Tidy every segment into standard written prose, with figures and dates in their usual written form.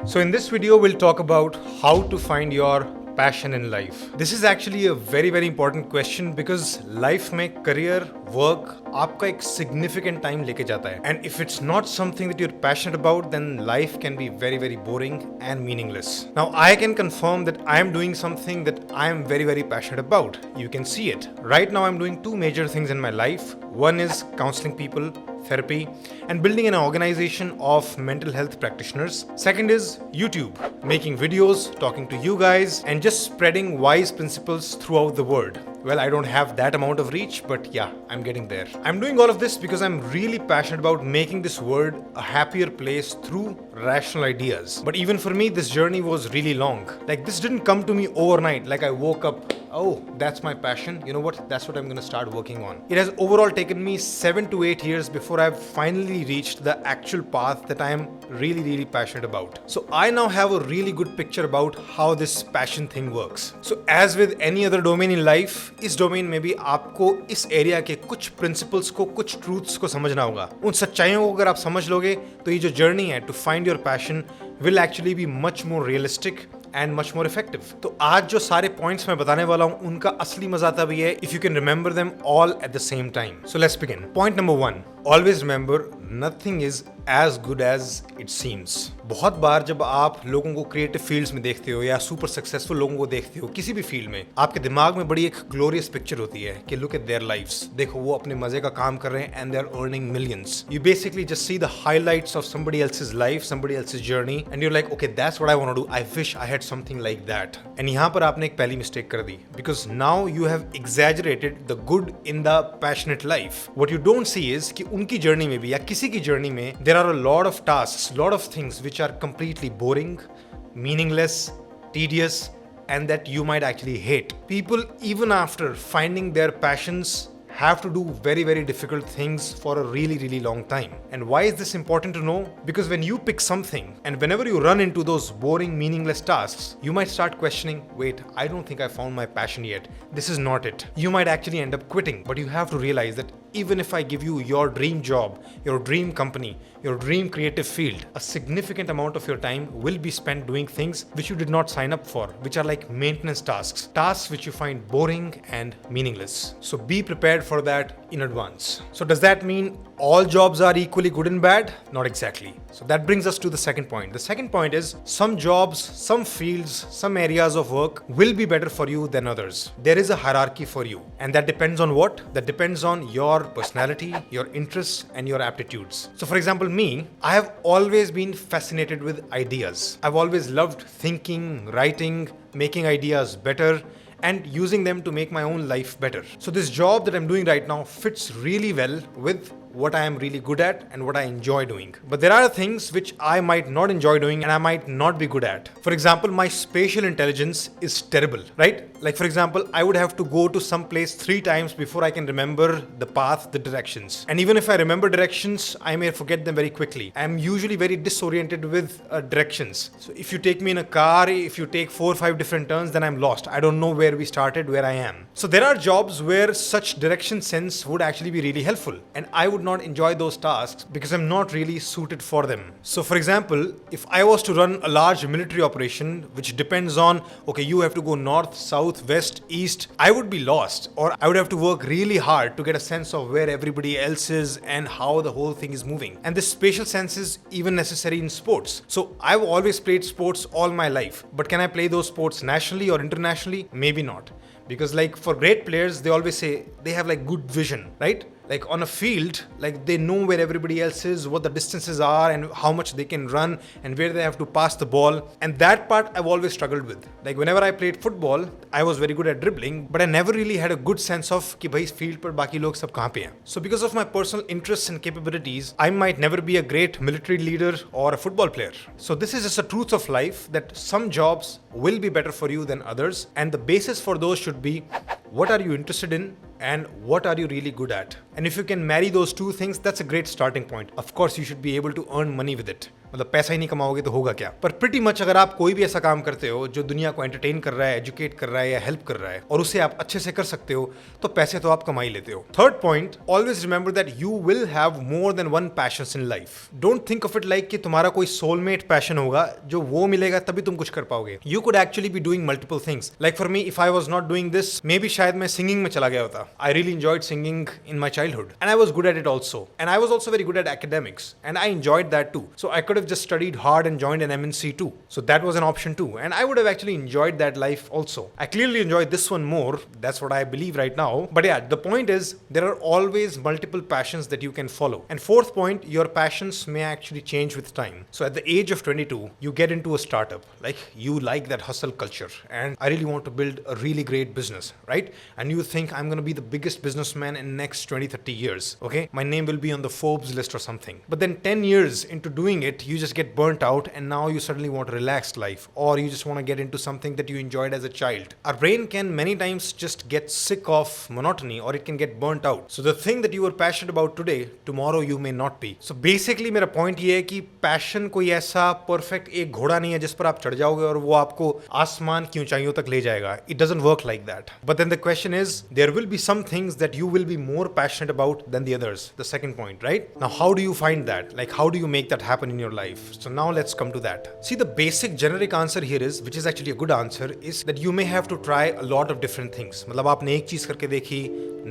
So in this video, we'll talk about how to find your passion in life. This is actually a very important question because life में career, work आपका एक significant time लेके जाता है. And if it's not something that you're passionate about, then life can be very boring and meaningless. Now I can confirm that I am doing something that I am very passionate about. You can see it. Right now I'm doing two major things in my life. One is counseling people, therapy, and building an organization of mental health practitioners. Second is YouTube, making videos, talking to you guys, and just spreading wise principles throughout the world. Well, I don't have that amount of reach, but yeah, I'm getting there. I'm doing all of this because I'm really passionate about making this world a happier place through rational ideas. But even for me, this journey was really long. Like, this didn't come to me overnight. Like, I woke up, oh, that's my passion. You know what? That's what I'm gonna start working on. It has overall taken me 7 to 8 years before I've finally reached the actual path that I am really passionate about. So I now have a really good picture about how this passion thing works. So as with any other domain in life, इस domain में भी आपको इस area के कुछ principles को, कुछ truths को समझना होगा. उन सच्चाइयों को अगर आप समझ लोगे तो ये जो जर्नी है to find your passion will actually be much more realistic and much more effective. तो आज जो सारे points मैं बताने वाला हूँ उनका असली मजा तभी है if you can remember them all at the same time. So let's begin. Point number 1. Always remember, nothing is as good as it seems. बहुत बार जब आप लोगों को क्रिएटिव फील्ड्स में देखते हो या सुपर सक्सेसफुल लोगों को देखते हो किसी भी फील्ड में, आपके दिमाग में बड़ी एक ग्लोरियस पिक्चर होती है कि लुक एट देयर लाइव्स. देखो वो अपने मजे का काम कर रहे हैं and they are earning millions. You basically just see the highlights of somebody else's life, somebody else's journey, and you're like, okay, that's what I want to do. I wish I had something like that. And यहाँ पर आपने एक पहली mistake कर दी because now you have exaggerated the good in the passionate life. What you don't see is कि उनकी journey में भी या किसी की जर्नी में there are a lot of tasks, lot of things which are completely boring, meaningless, tedious, and that you might actually hate. People, even after finding their passions, have to do very difficult things for a really long time. And why is this important to know? Because when you pick something and whenever you run into those boring, meaningless tasks, you might start questioning, wait, I don't think I found my passion yet. This is not it. You might actually end up quitting. But you have to realize that even if I give you your dream job, your dream company, your dream creative field, a significant amount of your time will be spent doing things which you did not sign up for, which are like maintenance tasks which you find boring and meaningless. So be prepared for that in advance. So does that mean all jobs are equally good and bad? Not exactly. So that brings us to the second point. The second point is some jobs, some fields, some areas of work will be better for you than others. There is a hierarchy for you. And that depends on what? That depends on your personality, your interests, and your aptitudes. So for example, me, I have always been fascinated with ideas. I've always loved thinking, writing, making ideas better, and using them to make my own life better. So this job that I'm doing right now fits really well with what I am really good at and what I enjoy doing. But there are things which I might not enjoy doing and I might not be good at. For example, my spatial intelligence is terrible, right? Like for example, I would have to go to some place 3 times before I can remember the path, the directions. And even if I remember directions, I may forget them very quickly. I am usually very disoriented with directions. So if you take me in a car, if you take 4 or 5 different turns, then I'm lost. I don't know where we started, where I am. So there are jobs where such direction sense would actually be really helpful. And I would not enjoy those tasks because I'm not really suited for them. So for example, if I was to run a large military operation which depends on, okay, you have to go north, south, west, east, I would be lost, or I would have to work really hard to get a sense of where everybody else is and how the whole thing is moving. And this spatial sense is even necessary in sports. So I've always played sports all my life, but can I play those sports nationally or internationally? Maybe not. Because like for great players, they always say they have like good vision, right? Like on a field, like they know where everybody else is, what the distances are and how much they can run and where they have to pass the ball. And that part I've always struggled with. Like whenever I played football, I was very good at dribbling, but I never really had a good sense of कि भाई इस field पर बाकी लोग सब कहाँ पे हैं. So because of my personal interests and capabilities, I might never be a great military leader or a football player. So this is just a truth of life that some jobs will be better for you than others. And the basis for those should be what are you interested in and what are you really good at. And if you can marry those two things, that's a great starting point. Of course, you should be able to earn money with it. मतलब पैसा ही नहीं कमाओगे तो होगा क्या? पर pretty much अगर आप कोई भी ऐसा काम करते हो जो दुनिया को एंटरटेन कर रहा है, एजुकेट कर रहा है या हेल्प कर रहा है और उसे आप अच्छे से कर सकते हो तो पैसे तो आप कमा ही लेते हो. Third point, always remember that you will have more than one patience in life. Don't think of it like कि तुम्हारा कोई सोलमेट पैशन होगा जो वो मिलेगा तभी तुम कुछ कर पाओगे. You could actually be doing multiple things. Like for me, if I was not doing this, maybe शायद मैं सिंगिंग में चला गया होता. I really enjoyed singing in my childhood and I was good at it also. And I was also very good at academics and I enjoyed that too. So I could have just studied hard and joined an MNC too. So that was an option too. And I would have actually enjoyed that life also. I clearly enjoyed this one more. That's what I believe right now. But yeah, the point is there are always multiple passions that you can follow. And fourth point, your passions may actually change with time. So at the age of 22, you get into a startup. Like you like that hustle culture and I really want to build a really great business, right? And you think I'm going to be the biggest businessman in next 20-30 years. Okay? My name will be on the Forbes list or something. But then 10 years into doing it, you just get burnt out and now you suddenly want a relaxed life or you just want to get into something that you enjoyed as a child. Our brain can many times just get sick of monotony or it can get burnt out. So the thing that you were passionate about today, tomorrow you may not be. So basically मेरा point ये है कि passion कोई ऐसा perfect एक घोड़ा नहीं है जिस पर आप चढ़ जाओगे और वो आपको आसमान की ऊंचाइयों तक ले जाएगा. It doesn't work like that. But then the question is, there will be some things that you will be more passionate about than the others. The second point, right? Now how do you find that? Like how do you make that happen in your life? So now let's come to that. See, the basic generic answer here is, which is actually a good answer, is that you may have to try a lot of different things. मतलब आपने एक चीज करके देखी,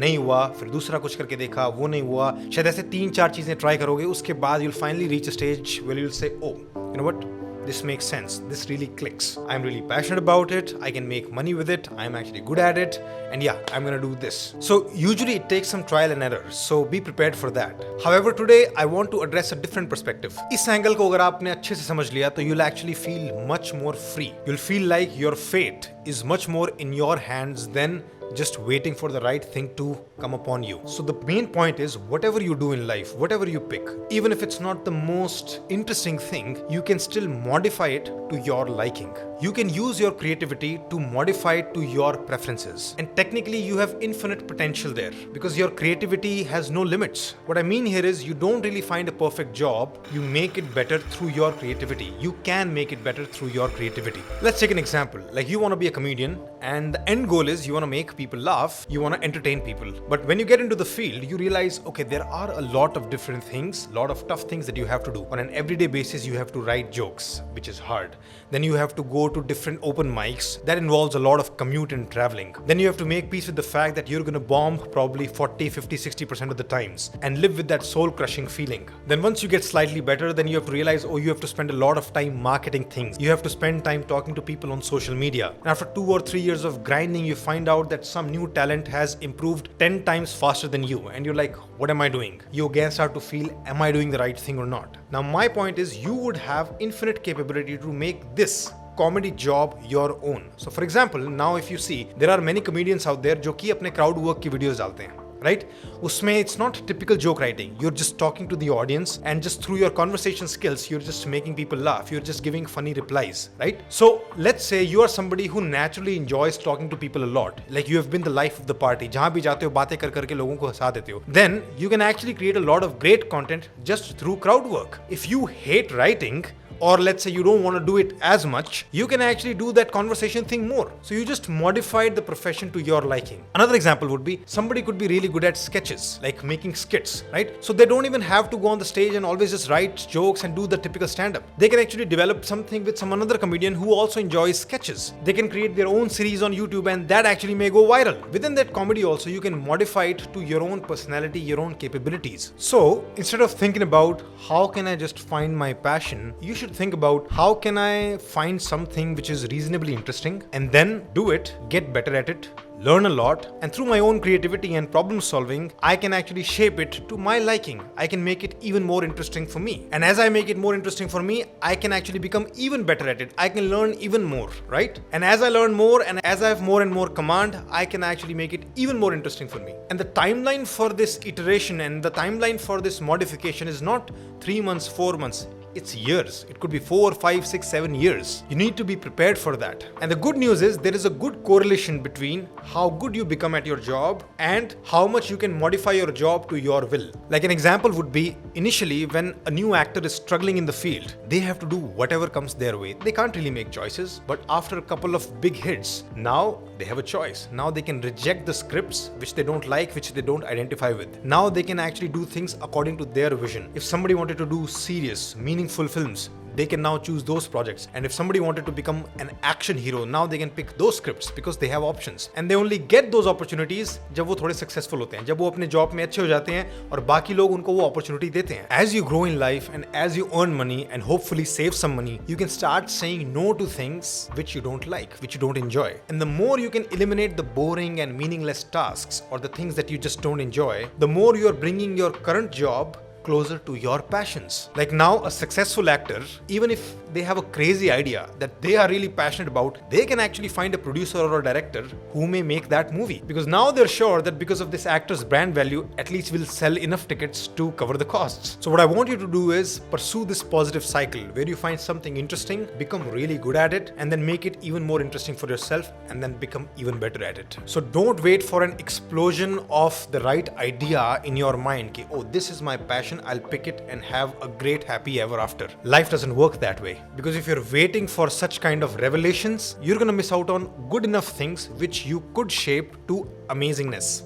नहीं हुआ, फिर दूसरा कुछ करके देखा, वो नहीं हुआ, शायद ऐसे 3-4 चीजें ट्राई करोगे, उसके बाद you'll finally reach a stage where you'll say, oh, you know what? This makes sense. This really clicks. I'm really passionate about it. I can make money with it. I'm actually good at it. And yeah, I'm gonna do this. So usually it takes some trial and error. So be prepared for that. However, today I want to address a different perspective. इस angle को अगर आपने अच्छे से समझ लिया तो you'll actually feel much more free. You'll feel like your fate is much more in your hands than just waiting for the right thing to come upon you. So the main point is, whatever you do in life, whatever you pick, even if it's not the most interesting thing, you can still modify it to your liking. You can use your creativity to modify it to your preferences. And technically you have infinite potential there because your creativity has no limits. What I mean here is you don't really find a perfect job, you make it better through your creativity. You can make it better through your creativity. Let's take an example. Like you want to be a comedian and the end goal is you want to make people laugh, you want to entertain people. But when you get into the field, you realize, okay, there are a lot of different things, lot of tough things that you have to do. On an everyday basis, you have to write jokes, which is hard. Then you have to go to different open mics. That involves a lot of commute and traveling. Then you have to make peace with the fact that you're going to bomb probably 40, 50, 60% of the times and live with that soul-crushing feeling. Then once you get slightly better, then you have to realize, oh, you have to spend a lot of time marketing things. You have to spend time talking to people on social media. And after 2 or 3 years of grinding, you find out that some new talent has improved 10 times faster than you. And you're like, what am I doing? You again start to feel, am I doing the right thing or not? Now, my point is you would have infinite capability to make this comedy job your own. So for example, now if you see, there are many comedians out there जो कि अपने crowd work की videos डालते हैं. Right? Usme it's not typical joke writing. You're just talking to the audience and just through your conversation skills, you're just making people laugh. You're just giving funny replies, right? So let's say you are somebody who naturally enjoys talking to people a lot. Like you have been the life of the party. जहाँ भी जाते हो बातें कर करके लोगों को हंसा देते हो. Then you can actually create a lot of great content just through crowd work. If you hate writing, or let's say you don't want to do it as much, you can actually do that conversation thing more. So you just modified the profession to your liking. Another example would be somebody could be really good at sketches, like making skits, right? So they don't even have to go on the stage and always just write jokes and do the typical stand-up. They can actually develop something with some another comedian who also enjoys sketches. They can create their own series on YouTube and that actually may go viral. Within that comedy also, you can modify it to your own personality, your own capabilities. So instead of thinking about how can I just find my passion, you should think about how can I find something which is reasonably interesting and then do it, get better at it, learn a lot, and through my own creativity and problem solving, I can actually shape it to my liking. I can make it even more interesting for me. And as I make it more interesting for me, I can actually become even better at it. I can learn even more, right? And as I learn more and as I have more and more command, I can actually make it even more interesting for me. And the timeline for this iteration and the timeline for this modification is not 3 months, 4 months. it's years. It could be 4, 5, 6, 7 years. You need to be prepared for that. And the good news is there is a good correlation between how good you become at your job and how much you can modify your job to your will. Like an example would be, initially when a new actor is struggling in the field, they have to do whatever comes their way. They can't really make choices, but after a couple of big hits, now they have a choice. Now they can reject the scripts which they don't like, which they don't identify with. Now they can actually do things according to their vision. If somebody wanted to do serious, meaningful films, they can now choose those projects. And if somebody wanted to become an action hero, now they can pick those scripts because they have options. And they only get those opportunities जब वो थोड़े successful होते हैं, जब वो अपने job में अच्छे हो जाते हैं और बाकी लोग उनको वो opportunity देते हैं. As you grow in life and as you earn money and hopefully save some money, you can start saying no to things which you don't like, which you don't enjoy. And the more you can eliminate the boring and meaningless tasks or the things that you just don't enjoy, the more you are bringing your current job closer to your passions. Like now, a successful actor, even if they have a crazy idea that they are really passionate about, they can actually find a producer or a director who may make that movie. Because now they're sure that because of this actor's brand value, at least will sell enough tickets to cover the costs. So what I want you to do is pursue this positive cycle where you find something interesting, become really good at it, and then make it even more interesting for yourself, and then become even better at it. So don't wait for an explosion of the right idea in your mind. Ki, oh, this is my passion, I'll pick it and have a great happy ever after. Life doesn't work that way. Because if you're waiting for such kind of revelations, you're gonna miss out on good enough things which you could shape to amazingness.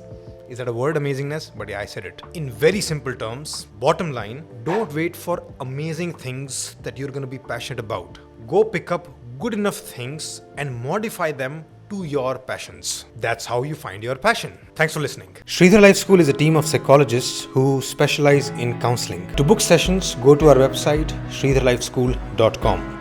Is that a word, amazingness? But yeah, I said it. In very simple terms, bottom line, don't wait for amazing things that you're gonna be passionate about. Go pick up good enough things and modify them to your passions. That's how you find your passion. Thanks for listening. Shridhar Life School is a team of psychologists who specialize in counseling. To book sessions, go to our website shridharlifeschool.com.